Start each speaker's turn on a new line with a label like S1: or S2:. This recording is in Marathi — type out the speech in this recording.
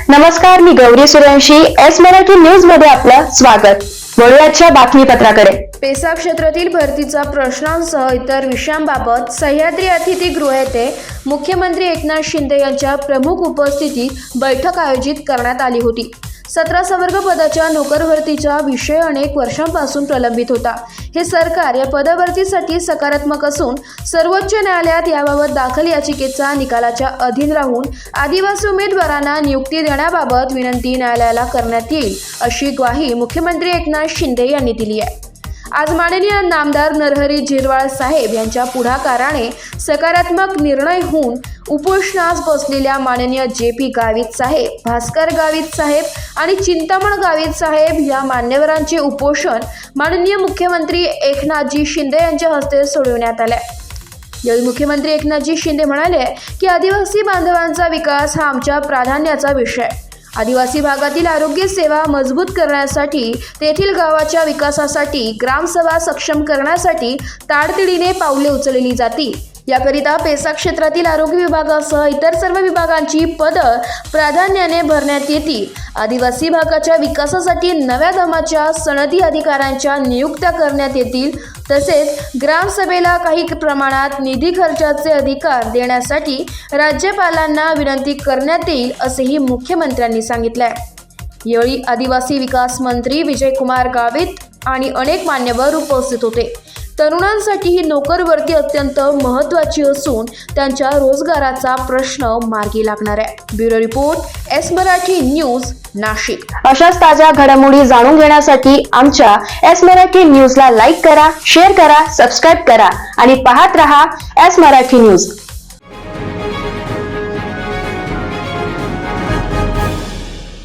S1: नमस्कार, मी गौरी सूर्यवंशी. एस मराठी न्यूज मध्ये आपलं स्वागत. वळूयाच्या बातमीपत्राकडे.
S2: पेसा क्षेत्रातील भरतीचा प्रश्नांसह इतर विषयांबाबत सह्याद्री अतिथीगृह येथे मुख्यमंत्री एकनाथ शिंदे यांच्या प्रमुख उपस्थितीत बैठक आयोजित करण्यात आली होती. 17 संवर्ग पदाच्या नोकर भरतीचा विषय अनेक वर्षांपासून प्रलंबित होता. हे सरकार या पदभरतीसाठी सकारात्मक असून सर्वोच्च न्यायालयात याबाबत दाखल याचिकेचा निकालाच्या अधीन राहून आदिवासी उमेदवारांना नियुक्ती देण्याबाबत विनंती न्यायालयाला करण्यात येईल, अशी ग्वाही मुख्यमंत्री एकनाथ शिंदे यांनी दिली आहे. आज माननीय नामदार नरहरी झिरवाळ साहेब यांच्या पुढाकाराने सकारात्मक निर्णय होऊन उपोषणास बसलेल्या माननीय JP गावित साहेब, भास्कर गावित साहेब आणि चिंतामण गावित साहेब या मान्यवरांचे उपोषण माननीय मुख्यमंत्री एकनाथजी शिंदे यांच्या हस्ते सोडविण्यात आले. यावेळी मुख्यमंत्री एकनाथजी शिंदे म्हणाले की आदिवासी बांधवांचा विकास हा आमच्या प्राधान्याचा विषय. आदिवासी भागातील आरोग्य सेवा मजबूत करण्यासाठी, तेथील गावाच्या विकासासाठी, ग्रामसभा सक्षम करण्यासाठी तातडीने पावले उचलली जातील. याकरिता पेसा क्षेत्रातील आरोग्य विभागासह इतर सर्व विभागांची पदं प्राधान्याने भरण्यात येतील. आदिवासी भागाच्या विकासासाठी नव्या दमाच्या सनदी अधिकाऱ्यांच्या नियुक्त्या करण्यात येतील. तसेच ग्रामसभेला काही प्रमाणात निधी खर्चाचे अधिकार देण्यासाठी राज्यपालांना विनंती करण्यात येईल, असेही मुख्यमंत्र्यांनी सांगितले. यावेळी आदिवासी विकास मंत्री विजयकुमार गावित आणि अनेक मान्यवर उपस्थित होते. तरुणांसाठी ही नोकर भरती अत्यंत महत्त्वाची असून त्यांच्या रोजगाराचा प्रश्न मार्गी लागणार आहे. Bureau report, S Marathi news, Nashik.
S1: अशाच ताज्या घडामोडी जाणून घेण्यासाठी आमच्या एस मराठी न्यूजला लाईक करा, शेअर करा, सबस्क्राईब करा आणि पाहत रहा एस मराठी न्यूज.